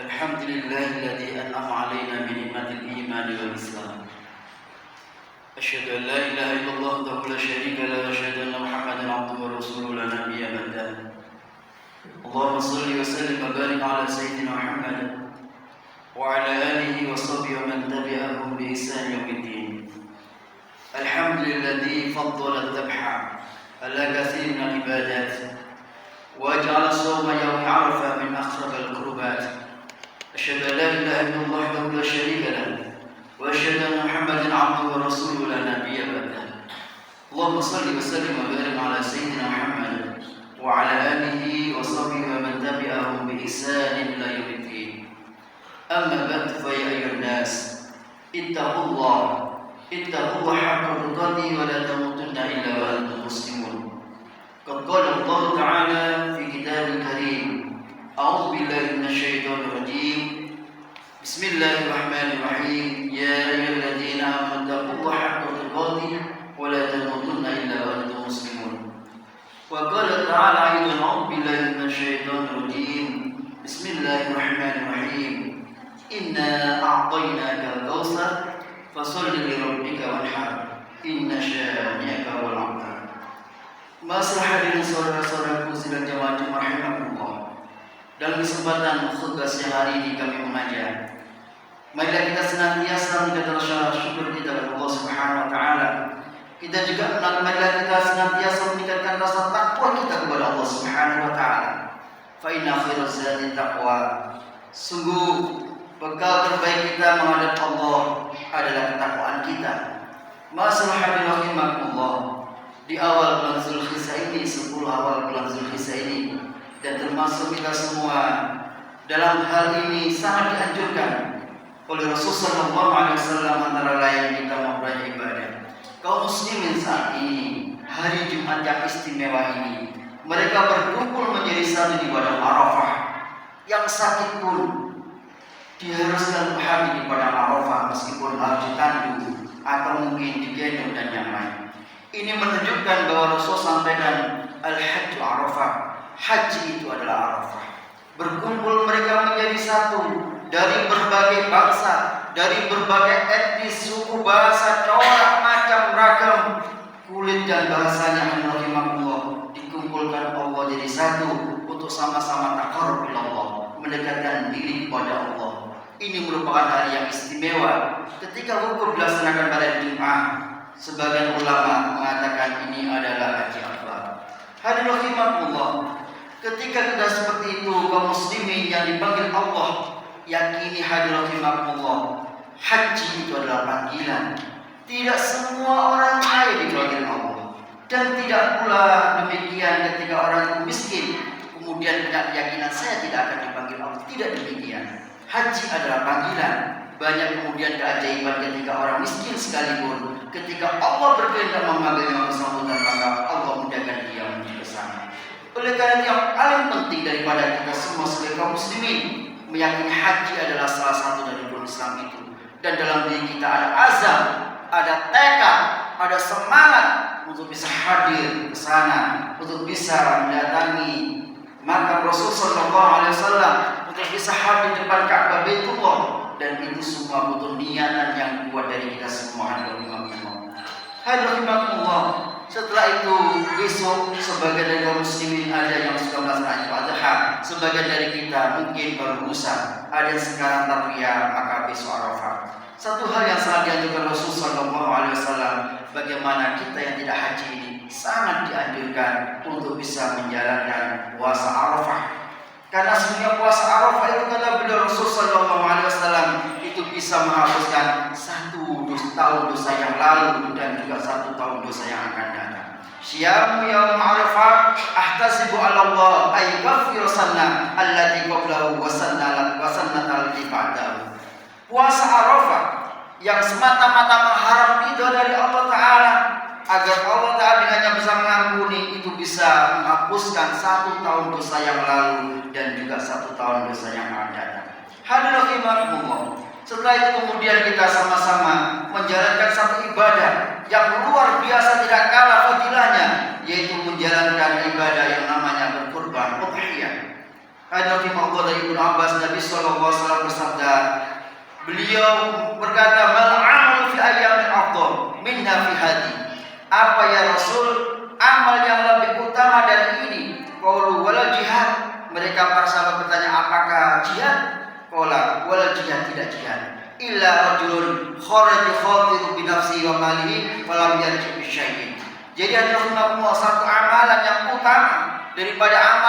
الحمد لله الذي أنعم علينا بنعمة الإيمان والإسلام. أشهد أن لا إله إلا الله وحده لا شريك له وأشهد أن محمدا عبده ورسوله لا نبي بعده. اللهم صل وسلم وبارك على سيدنا محمد وعلى آله وصحبه ومن تبعهم بإحسان يوم الدين. الحمد لله الذي فضل الذبح على كثير من العبادات وجعل صوم يوم عرفة من أخرج القربات. أشهد أن لا إله إلا الله وحده لا شريك له وأشهد أن محمدا عبده ورسوله لا نبي بعده. اللهم صل وسلم وبارك على سيدنا محمد وعلى آله وصحبه ومن تبعهم بإحسان إلى يوم الدين. أما بعد فيا أيها الناس اتقوا الله حق تقاته ولا تموتن إلا وأنتم مسلمون. قد قال الله تعالى في كتابه الكريم: أعوذ بالله من الشيطان الرجيم. بسم الله الرحمن الرحيم. يا أيها الذين آمنوا اتقوا الله حق تقاته ولا تموتن إلا وأنتم مسلمون. وقال تعالى أيضا: أعوذ بالله من الشيطان الرجيم. بسم الله الرحمن الرحيم. إنا أعطيناك الكوثر فصل لربك وانحر إن شانئك هو الأبتر. Masalah hadirin saudara-saudaraku sidang jamaah rahimakumullah. Dalam kesempatan khutbah siang hari ini kami mengajak, marilah kita senantiasa menjadikan rasa syukur kita kepada Allah Subhanahu wa taala. Kita juga marilah kita senantiasa meningkatkan rasa takwa kita kepada Allah Subhanahu wa taala. Fa inna khairaz zadi taqwa. Sungguh bekal terbaik kita menghadap Allah adalah ketakwaan kita. Masalah hadirin rahimakumullah. Di awal bulan Zulhijjah ini, 10 awal bulan Zulhijjah ini, dan termasuk kita semua dalam hal ini sangat dianjurkan oleh Rasulullah SAW antara lain kita memperoleh ibadah. Kaum muslimin saat ini, hari Jumat yang istimewa ini, mereka berkumpul menjadi satu di padang Arafah. Yang sakit pun diharuskan berhadir di padang Arafah meskipun harus ditandu atau mungkin digendong dan yang lain. Ini menunjukkan bahwa Rasul sampaikan al-hajju Arafah. Haji itu adalah Arafah. Berkumpul mereka menjadi satu dari berbagai bangsa, dari berbagai etnis, suku, bahasa, corak, macam, ragam, kulit dan bahasanya. Rahimahullah, dikumpulkan Allah jadi satu untuk sama-sama taqarrub ila Allah, mendekatkan diri kepada Allah. Ini merupakan hari yang istimewa ketika wukuf dilaksanakan pada Jumat. Sebagian ulama mengatakan ini adalah haji akbar. Hadirin rahimakumullah, ketika kita seperti itu, kaum muslimin yang dipanggil Allah, yakini hadirin rahimakumullah, haji itu adalah panggilan. Tidak semua orang kaya dipanggil Allah, dan tidak pula demikian ketika orang itu miskin kemudian punya keyakinan saya tidak akan dipanggil Allah. Tidak demikian. Haji adalah panggilan. Banyak kemudian keajaiban ketika orang miskin sekalipun, ketika Allah berkehendak memanggilnya bersangkutan, maka Allah mudahkan dia menuju ke sana. Oleh karena itu yang paling penting daripada kita semua sebagai kaum muslimin meyakini haji adalah salah satu dari rukun Islam itu. Dan dalam diri kita ada azam, ada tekad, ada semangat untuk bisa hadir ke sana, untuk bisa mendatangi makam Rasulullah SAW, untuk bisa hadir di depan Ka'bah Baitullah. Dan itu semua butuh niatan yang kuat dari kita semua. Hadirin setelah itu besok sebagian dari kaum muslimin ada yang sudah melaksanakan Idul Adha, sebagian dari kita mungkin baru lusa, ada yang sekarang tarwiyah, maka besok Arafah. Satu hal yang sangat dianjurkan Rasulullah SAW, bagaimana kita yang tidak haji ini sangat dianjurkan untuk bisa menjalankan puasa Arafah. Karena sebenarnya puasa Arafah itu kata beliau Rasulullah SAW itu bisa menghapuskan 1 tahun dosa yang lalu dan juga 1 tahun dosa yang akan datang. Syiamu yaum Arafah ahtasibu 'ala Allah ay yaghfir sanna allati qablahu wa sannata allati ba'dahu. Puasa Arafah yang semata-mata mengharap ridho dari Allah Ta'ala, agar Allah Ta'ala dengannya bisa mengampuni, itu bisa menghapuskan 1 tahun dosa yang lalu dan juga 1 tahun dosa yang akan datang. Hadirin rahimakumullah, setelah itu kemudian kita sama-sama menjalankan satu ibadah yang luar biasa tidak kalah fadilahnya, yaitu menjalankan ibadah yang namanya berkurban udhiyah. Hadis riwayat dari Ibnu Abbas, Nabi sallallahu alaihi wasallam bersabda, beliau berkata, mal amal fi ayyamin afdal minha fi hadi. Apa ya Rasul, amal yang lebih utama dari ini? Qalu wala jihad. Mereka para sahabat bertanya, apakah jihad? Qala wala jihad, tidak jihad. Illa rajulun kharaja khatiru bi nafsihi wa malihi falam yarji bi syai'in. Jadi ada satu amalan yang utama daripada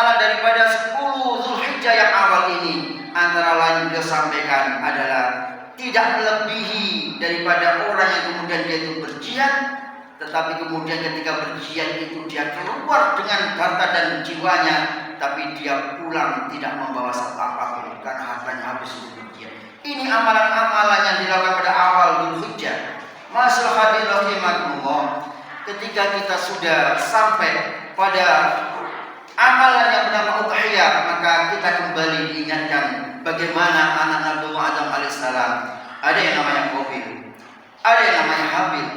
10 Zulhijjah yang awal ini, antara lain beliau sampaikan adalah tidak melebihi daripada orang yang kemudian dia itu berjihad, tetapi kemudian ketika berjihad itu dia keluar dengan harta dan jiwanya, tapi dia pulang tidak membawa satu apapun karena hartanya habis untuk berjihad. Ini amalan-amalan yang dilakukan pada awal Zulhijjah. Masalah hadirin rahimakumullah, ketika kita sudah sampai pada amalan yang bernama udhiyah, maka kita kembali diingatkan bagaimana anak Nabi Adam alaihissalam. Ada yang namanya Qabil, ada yang namanya Habil.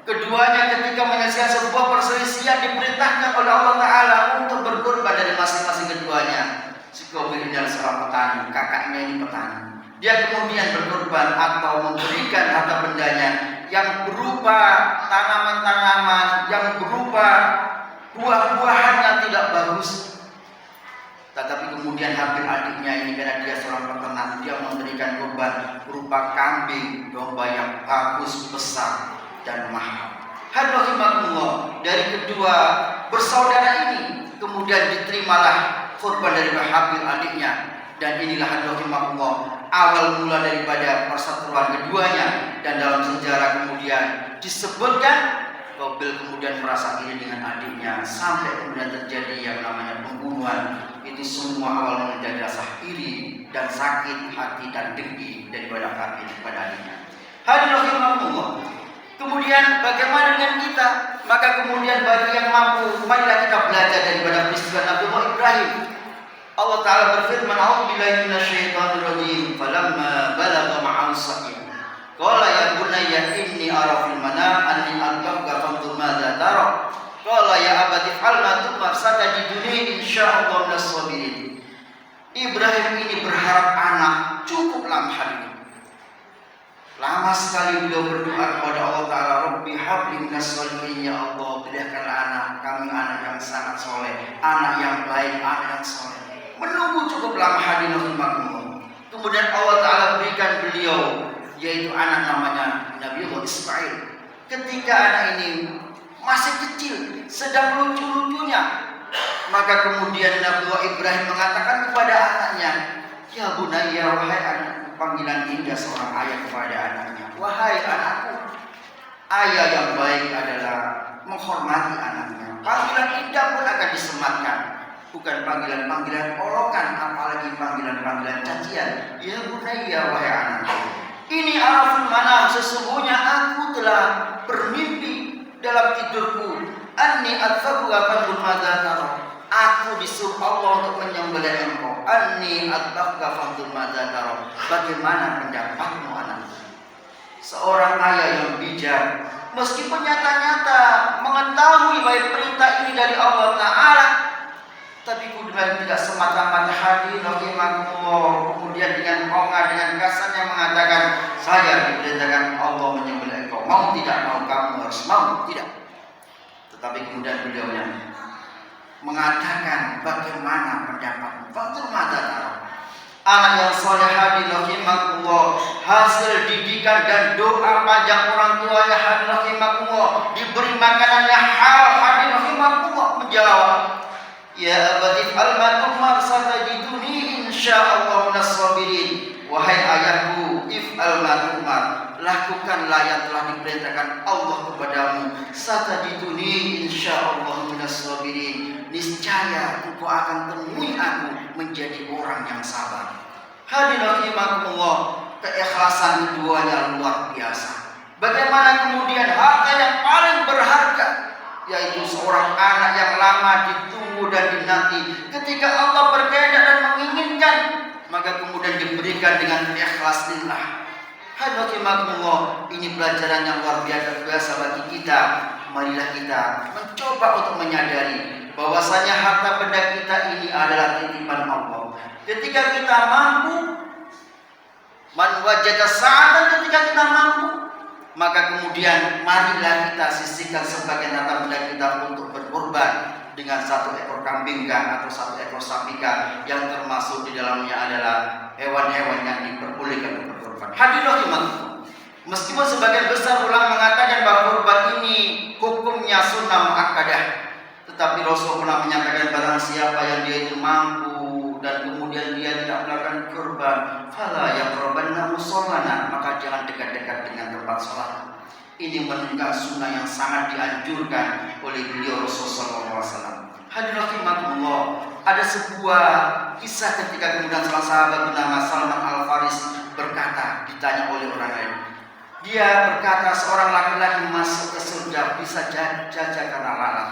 Keduanya ketika menyelesaikan sebuah perselisihan diperintahkan oleh Allah Ta'ala untuk berkorban dari masing-masing keduanya. Si Qabil ini adalah seorang petani, kakaknya ini petani. Dia kemudian berkorban atau memberikan harta bendanya yang berupa tanaman-tanaman, yang berupa buah-buahan yang tidak bagus. Tetapi kemudian Habil adiknya ini, karena dia seorang peternak, dia memberikan korban berupa kambing, domba yang bagus, besar dan mahal. Hadrohimakumullah, dari kedua bersaudara ini kemudian diterimalah korban dari Habil adiknya. Dan inilah hadrohimakumullah awal mula daripada persatuan keduanya. Dan dalam sejarah kemudian disebutkan Qabil kemudian merasa iri dengan adiknya sampai kemudian terjadi yang namanya pembunuhan. Itu semua awal menjadi rasa iri dan sakit hati dan dengki daripada Qabil kepada adiknya. Hadrohimakumullah. Kemudian bagaimana dengan kita? Maka kemudian bagi yang mampu, marilah kita belajar daripada peristiwa Nabi Ibrahim. Allah Ta'ala berfirman, a'udzubillahi minasyaitonir rajim, falamma balagha ma'al sa'y qala ya bunayya inni ara fil manam anni adbaka fanzur madza tara qala ya abati fa'al ma tu'mar satajiduni insyaallah minas sabirin. Ibrahim ini berharap anak, cukup lama hari ini. Lama sekali beliau berdoa kepada Allah Ta'ala, Rabbi habli minas sholihin, ya Allah berikanlah anak kami anak yang sangat soleh, anak yang baik, anak yang soleh. Menunggu cukup lama hadirin makmum. Kemudian Allah Ta'ala berikan beliau, yaitu anak namanya Nabi Ismail. Ketika anak ini masih kecil, sedang lucu-lucunya, maka kemudian Nabi Ibrahim mengatakan kepada anaknya, ya bunayya, wahai anak. Panggilan indah seorang ayah kepada anaknya, wahai anakku. Ayah yang baik adalah menghormati anaknya. Panggilan indah pun akan disematkan, bukan panggilan-panggilan olokan, apalagi panggilan-panggilan cacian. Ya bunayya, wahai anakku, ini araful manam, sesungguhnya aku telah bermimpi dalam tidurku, anni adzabuka fanzur madza tara. Aku disuruh Allah untuk menyembelih engkau. Anni adzabuka fanzur madza tara. Bagaimana pendapatmu anakku? Seorang ayah yang bijak, meskipun nyata-nyata mengetahui bahwa perintah ini dari Allah Ta'ala, tapi kemudian tidak semata-mata hadirin rahimakumullah, kemudian dengan hongkah, dengan kasarnya mengatakan, saya diperintahkan Allah menyembelih engkau, mau tidak mau, kamu harus mau, tidak. Tetapi kemudian beliau mengatakan, bagaimana pendapatmu? Fanzur madza tara. Anak yang soleh hadirin rahimakumullah, hasil didikan dan doa panjang orang tuanya hadirin rahimakumullah, diberi makanannya halal hadirin rahimakumullah, menjawab, ya abati al-ma tu'mar satajiduni insyaallah minas sabirin. Wahai ayahku, if'al ma tu'mar, lakukanlah yang telah diperintahkan Allah kepadamu. Satajiduni insyaallah minas sabirin. Niscaya engkau akan temui aku menjadi orang yang sabar. Hadirin rahimakumullah, keikhlasan keduanya luar biasa. Bagaimana kemudian harta yang paling berharga, yaitu seorang anak yang lama ditunggu dan dinanti, ketika Allah berkehendak dan menginginkan, maka kemudian diberikan dengan ikhlas lillah. Hadirin rahimakumullah, ini pelajaran yang luar biasa bagi kita. Marilah kita mencoba untuk menyadari bahwasanya harta benda kita ini adalah titipan Allah. Ketika kita mampu, man wajada sa'atan, ketika kita mampu, maka kemudian marilah kita sisihkan sebagian harta benda kita untuk berkorban dengan 1 ekor kambing atau 1 ekor sapi yang termasuk di dalamnya adalah hewan-hewan yang diperbolehkan untuk berkorban. Hadirin rahimakumullah. Meskipun sebagian besar ulama mengatakan bahwa kurban ini hukumnya sunnah muakkadah, tetapi Rasul pernah menyatakan barang siapa yang dia itu mampu dan kemudian dia tidak melakukan kurban, fala yaqrabanna musallana, maka jangan dekat-dekat dengan tempat salat. Ini menunjukkan sunnah yang sangat dianjurkan oleh beliau Rasulullah SAW. Hadirin rahimakumullah, ada sebuah kisah ketika kemudian salah sahabat bernama Salman Al-Faris berkata, ditanya oleh orang lain. Dia berkata, seorang laki-laki masuk ke surga bisa saja karena lalat.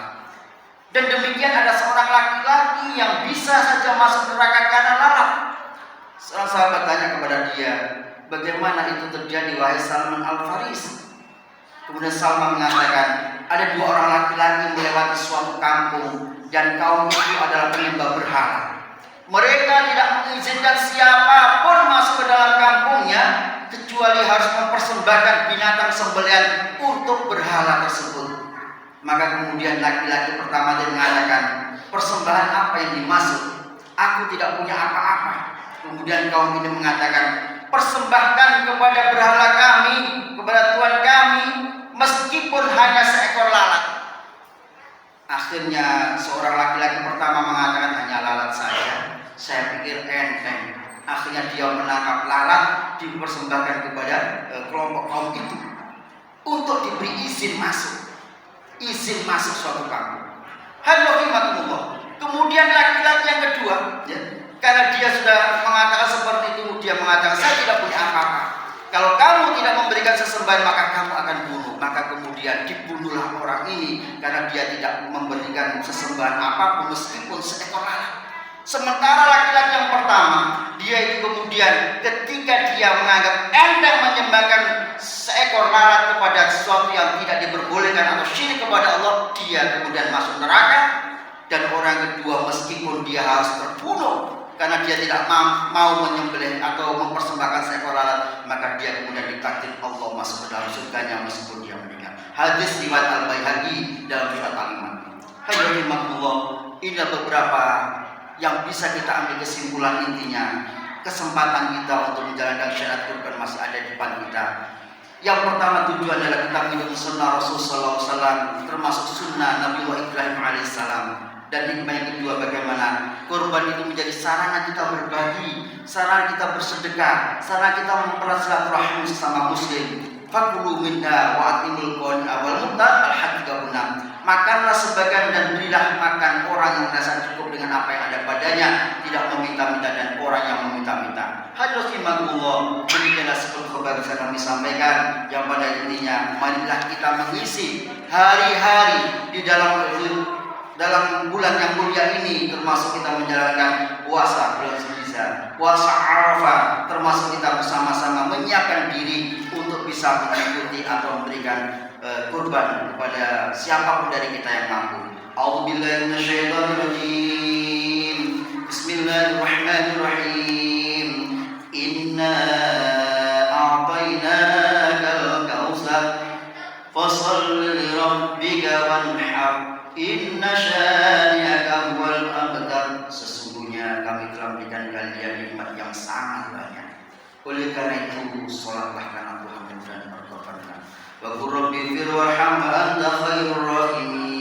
Dan demikian ada seorang laki-laki yang bisa saja masuk neraka karena lalat. Seorang sahabat tanya kepada dia, bagaimana itu terjadi wahai Salman Al-Faris? Kemudian Salman mengatakan, ada 2 orang laki-laki melewati suatu kampung dan kaum itu adalah penyembah berhala. Mereka tidak mengizinkan siapapun masuk ke dalam kampungnya kecuali harus mempersembahkan binatang sembelihan untuk berhala tersebut. Maka kemudian laki-laki pertama dia mengatakan, persembahan apa yang dimaksud? Aku tidak punya apa-apa. Kemudian kaum ini mengatakan, persembahkan kepada berhala kami, kepada Tuhan kami, meskipun hanya seekor lalat. Akhirnya seorang laki-laki pertama mengatakan, hanya lalat saja, saya pikir enteng. Akhirnya dia menangkap lalat, dipersembahkan kepada kelompok kaum itu untuk diberi izin masuk suatu kampung. Hadirin. Kemudian laki-laki yang kedua, ya, karena dia sudah mengatakan seperti itu, dia mengatakan, saya tidak punya apa-apa. Kalau kamu tidak memberikan sesembahan, maka kamu akan bunuh. Maka kemudian dibunuhlah orang ini karena dia tidak memberikan sesembahan apapun meskipun seekor lalat. Sementara laki-laki yang pertama, dia itu kemudian ketika dia menganggap enteng menyembahkan seekor lalat kepada sesuatu yang tidak diperbolehkan atau syirik kepada Allah, dia kemudian masuk neraka. Dan orang kedua, meskipun dia harus terbunuh karena dia tidak mau menyembelih atau mempersembahkan seekor lalat, maka dia kemudian ditakdir Allah masuk ke dalam surganya meskipun dia meninggal. Hadis riwayat Al-Baihaqi dalam surat Al-Iman. Hadirin rahimakumullah, ini beberapa yang bisa kita ambil kesimpulan intinya. Kesempatan kita untuk menjalankan syariat kurban masih ada di depan kita. Yang pertama, tujuan adalah kita mengikuti sunnah Rasulullah SAW, termasuk sunnah Nabi Ibrahim alaihissalam. Dan hikmah yang kedua, bagaimana kurban itu menjadi sarana kita berbagi, sarana kita bersedekah, sarana kita mempererat silaturahmi sesama muslim. Fakulu minha wa atimul qan awal muta al-hajj 36. Makanlah sebagian dan berilah makan orang yang merasa cukup dengan apa yang ada padanya, tidak meminta-minta dan orang yang meminta-minta. Hadirin rahimakumullah, demikianlah seperti khabar bisa kami sampaikan yang pada intinya, marilah kita mengisi hari-hari di dalam bulan yang mulia ini, termasuk kita menjalankan puasa bulan Zulhijjah, puasa Arafah, termasuk kita bersama-sama menyiapkan diri untuk bisa mengikuti atau memberikan kurban kepada siapapun dari kita yang mampu. A'udzubillahi minasyaitonirrajim. Bismillahirrahmanirrahim. Inna a'tainakal kautsar fasholli lirabbika wanhar. Inna syani'aka huwal abtar. Sesungguhnya kami telah memberikan kalian nikmat yang sangat banyak. Oleh karena itu, salatlah karena Tuhan dan berkorbanlah. Wa qur rabbi fir warham wa anta khairur rahimin.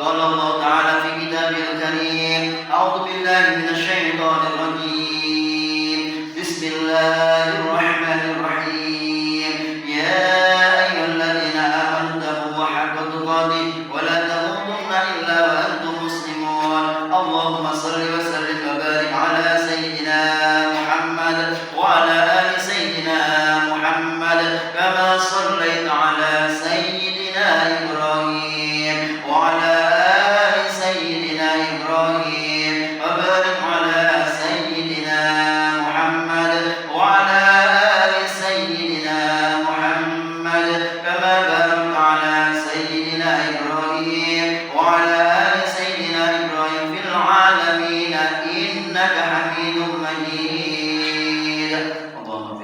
قال الله تعالى في كتابه الكريم: أعوذ بالله من الشيطان الرجيم. بسم الله الرحمن الرحيم. يا أيها الذين آمنوا اتقوا الله حق تقاته ولا تموتن إلا وأنتم مسلمون. اللهم صل وسلم وبارك على سيدنا محمد وعلى آل سيدنا محمد كما صليت على سيدنا إبراهيم وعلى آل سيدنا إبراهيم وبارك على سيدنا محمد وعلى آل سيدنا محمد كما باركت على سيدنا إبراهيم وعلى آل سيدنا إبراهيم في العالمين إنك حميد مجيد. اللهم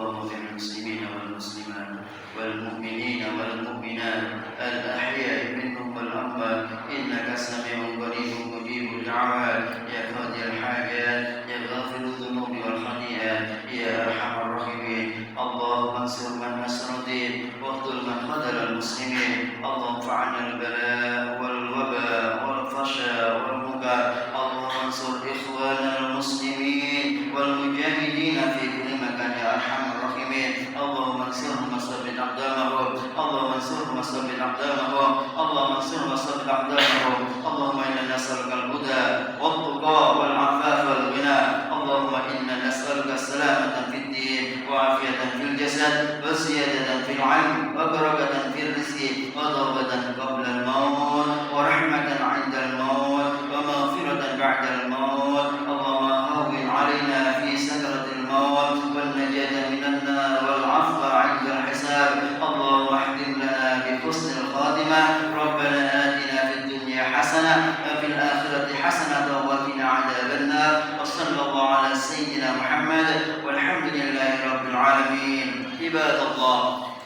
اغفر للمسلمين والمسلمات والمؤمنين والمؤمنات الأحياء منهم والأموات إنك سميع قريب مجيب الدعوات يا قاضي الحاجات يا غافر الذنوب والخطيئات يا أرحم الراحمين. اللهم انصر من نصر الدين واخذل من خذل المسلمين. اللهم ارفع عنا البلاء والوباء والفحشاء والمنكر. اللهم انصر إخواننا المسلمين والمجاهدين في كل مكان يا أرحم الراحمين. اللهم انصرهم وثبت أقدامهم. اللهم انصرهم وثبت أقدامهم. اللهم انصرهم وثبت أقدامهم. اللهم إنا نسألك الهدى والتقى والعفاف والغنى. اللهم إنا نسألك السلامة في الدين وعافية في الجسد وزيادة في العلم وبركة في الرزق وتوبة قبل الموت ورحمة عند الموت ومغفرة بعد الموت. اللهم هون علينا في سكرة الموت والنجاة من النار والعفو عند الحساب. اللهم احكم لنا بحسن الخاتمة. ربنا آتنا في الدنيا حسنة وفي الآخرة حسنة وقنا عذاب النار. وصلى الله على سيدنا محمد والحمد لله رب العالمين. عباد الله،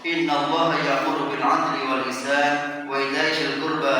إن الله يأمر بالعدل والإحسان وإيتاء ذي القربى